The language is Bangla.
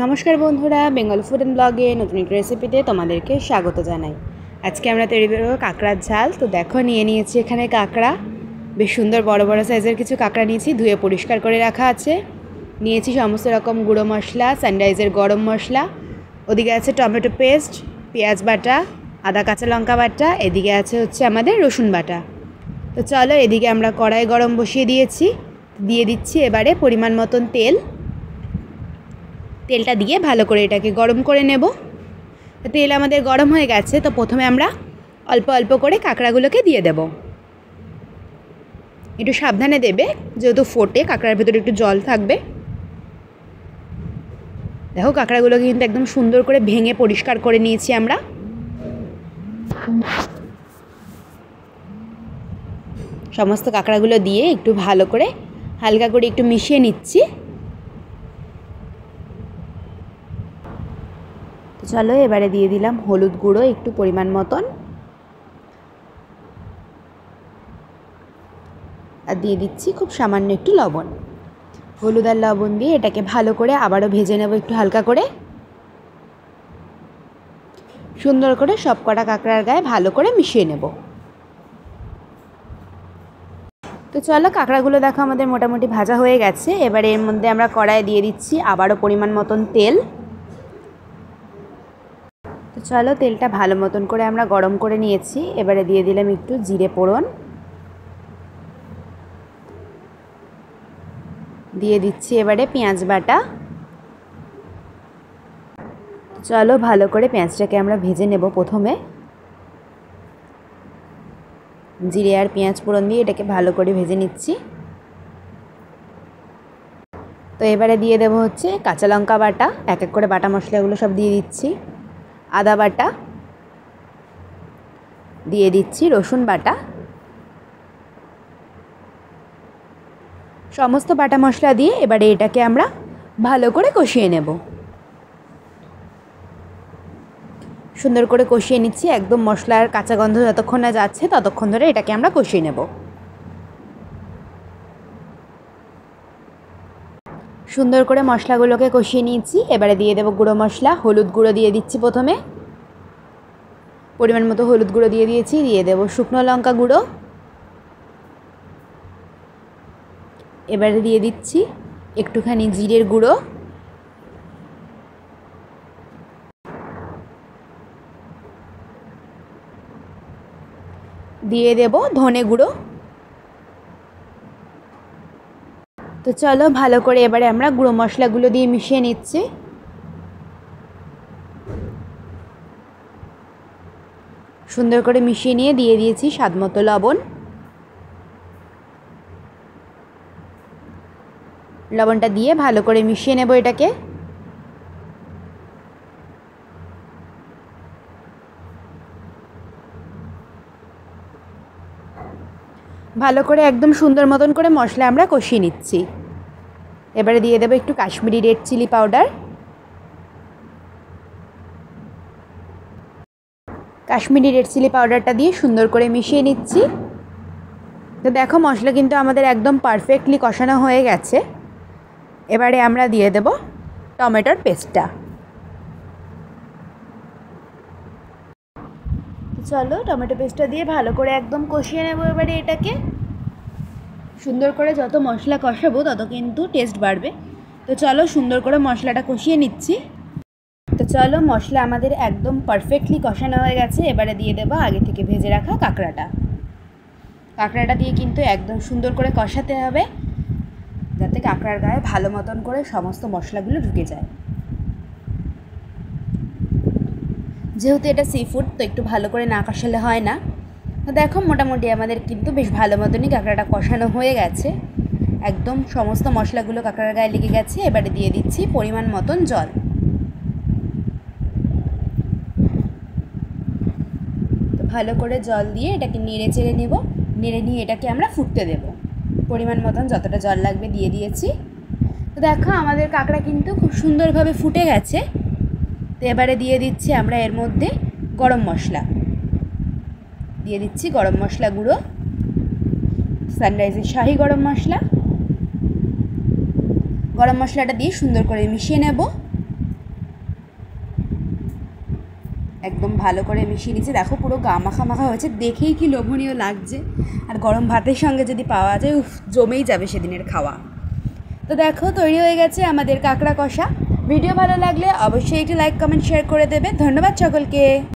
নমস্কার বন্ধুরা, বেঙ্গল ফুড অ্যান্ড ব্লগে নতুন একটা রেসিপিতে তোমাদেরকে স্বাগত জানাই। আজকে আমরা তৈরি করবো কাঁকড়ার ঝাল। তো দেখো, নিয়ে নিয়েছি এখানে কাঁকড়া, বেশ সুন্দর বড় বড় সাইজের কিছু কাঁকড়া নিয়েছি, ধুয়ে পরিষ্কার করে রাখা আছে। নিয়েছি সমস্ত রকম গুঁড়ো মশলা, সানরাইজের গরম মশলা, ওদিকে আছে টমেটো পেস্ট, পেঁয়াজ বাটা, আদা কাঁচা লঙ্কা বাটা, এদিকে আছে আমাদের রসুন বাটা। তো চলো, এদিকে আমরা কড়াই গরম বসিয়ে দিয়েছি, দিয়ে দিচ্ছি এবারে পরিমাণ মতন তেলটা দিয়ে ভালো করে এটাকে গরম করে নেব। তেল আমাদের গরম হয়ে গেছে, তো প্রথমে আমরা অল্প অল্প করে কাঁকড়াগুলোকে দিয়ে দেব। একটু সাবধানে দেবে, যেহেতু ফোটে, কাঁকড়ার ভেতরে একটু জল থাকবে। দেখো, কাঁকড়াগুলোকে কিন্তু একদম সুন্দর করে ভেঙে পরিষ্কার করে নিয়েছি আমরা। সমস্ত কাঁকড়াগুলো দিয়ে একটু ভালো করে হালকা করে একটু মিশিয়ে নিচ্ছি। তো চলো, এবারে দিয়ে দিলাম হলুদ গুঁড়ো একটু পরিমাণ মতন, আর দিয়ে দিচ্ছি খুব সামান্য একটু লবণ। হলুদ আর লবণ দিয়ে এটাকে ভালো করে আবারও ভেজে নেব একটু হালকা করে, সুন্দর করে সব কটা কাঁকড়ার গায়ে ভালো করে মিশিয়ে নেব। তো চলো, কাঁকড়াগুলো দেখো আমাদের মোটামুটি ভাজা হয়ে গেছে। এবারে এর মধ্যে আমরা কড়াইয়ে দিয়ে দিচ্ছি আবারও পরিমাণ মতন তেল। তো চলো, তেলটা ভালো মতন করে আমরা গরম করে নিয়েছি। এবারে দিয়ে দিলাম একটু জিরে ফোড়ন, দিয়ে দিচ্ছি এবারে পেঁয়াজ বাটা। চলো, ভালো করে পেঁয়াজটাকে আমরা ভেজে নেব। প্রথমে জিরে আর পেঁয়াজ ফোড়ন দিয়ে এটাকে ভালো করে ভেজে নিচ্ছি। তো এবারে দিয়ে দেবো কাঁচা লঙ্কা বাটা, এক এক করে বাটা মশলাগুলো সব দিয়ে দিচ্ছি। আদা বাটা দিয়ে দিচ্ছি, রসুন বাটা, সমস্ত বাটা মশলা দিয়ে এবারে এটাকে আমরা ভালো করে কষিয়ে নেব। সুন্দর করে কষিয়ে নিচ্ছি, একদম মশলার কাঁচা গন্ধ যতক্ষণ না যাচ্ছে ততক্ষণ ধরে এটাকে আমরা কষিয়ে নেব। সুন্দর করে মশলাগুলোকে কষিয়ে নিয়েছি। এবারে দিয়ে দেবো গুঁড়ো মশলা। হলুদ গুঁড়ো দিয়ে দিচ্ছি প্রথমে, পরিমাণ মতো হলুদ গুঁড়ো দিয়ে দিয়েছি। দিয়ে দেবো শুকনো লঙ্কা গুঁড়ো। এবারে দিয়ে দিচ্ছি একটুখানি জিরের গুঁড়ো, দিয়ে দেব ধনে গুঁড়ো। তো চলো, ভালো করে এবারে আমরা গুঁড়ো মশলাগুলো দিয়ে মিশিয়ে নিচ্ছি। সুন্দর করে মিশিয়ে নিয়ে দিয়ে দিয়েছি স্বাদ মতো লবণ। লবণটা দিয়ে ভালো করে মিশিয়ে নেব এটাকে। ভালো করে একদম সুন্দর মতন করে মশলা আমরা কষিয়ে নিচ্ছি। এবারে দিয়ে দেবো একটু Kashmiri red chilli powder. Kashmiri red chilli পাউডারটা দিয়ে সুন্দর করে মিশিয়ে নিচ্ছি। তো দেখো, মশলা কিন্তু আমাদের একদম পারফেক্টলি কষানো হয়ে গেছে। এবারে আমরা দিয়ে দেব টমেটোর পেস্টটা। চলো, টমেটো পেস্টটা দিয়ে ভালো করে একদম কষিয়ে নেব এবারে এটাকে। সুন্দর করে যত মশলা কষাবো তত কিন্তু টেস্ট বাড়বে। তো চলো, সুন্দর করে মশলাটা কষিয়ে নিচ্ছি। তো চলো, মশলা আমাদের একদম পারফেক্টলি কষানো হয়ে গেছে। এবারে দিয়ে দেবো আগে থেকে ভেজে রাখা কাঁকড়াটা দিয়ে কিন্তু একদম সুন্দর করে কষাতে হবে, যাতে কাঁকড়ার গায়ে ভালো মতন করে সমস্ত মশলাগুলো ঢুকে যায়। যেহেতু এটা সি ফুড, তো একটু ভালো করে না কষালে হয় না। তো দেখো, মোটামুটি আমাদের কিন্তু বেশ ভালো মতনই কাঁকড়াটা কষানো হয়ে গেছে। একদম সমস্ত মশলাগুলো কাঁকড়ার গায়ে লেগে গেছে। এবারে দিয়ে দিচ্ছি পরিমাণ মতন জল। তো ভালো করে জল দিয়ে এটাকে নেড়ে চেড়ে নেব। নেড়ে নিয়ে এটাকে আমরা ফুটতে দেব। পরিমাণ মতন যতটা জল লাগবে দিয়ে দিয়েছি। তো দেখো, আমাদের কাঁকড়া কিন্তু খুব সুন্দরভাবে ফুটে গেছে। তো এবারে দিয়ে দিচ্ছি আমরা এর মধ্যে গরম মশলা। দিয়ে দিচ্ছি গরম মশলা গুঁড়ো, সানরাইজের শাহি গরম মশলা। গরম মশলাটা দিয়ে সুন্দর করে মিশিয়ে নেব। একদম ভালো করে মিশিয়ে নিচ্ছি। দেখো পুরো গা মাখা মাখা হয়েছে, দেখেই কি লোভনীয় লাগছে। আর গরম ভাতের সঙ্গে যদি পাওয়া যায়, উফ, জমেই যাবে সেদিনের খাওয়া। তো দেখো তৈরি হয়ে গেছে আমাদের কাঁকড়া কষা। ভিডিও ভালো লাগলে অবশ্যই একটি লাইক কমেন্ট শেয়ার করে দেবে। ধন্যবাদ সকলকে।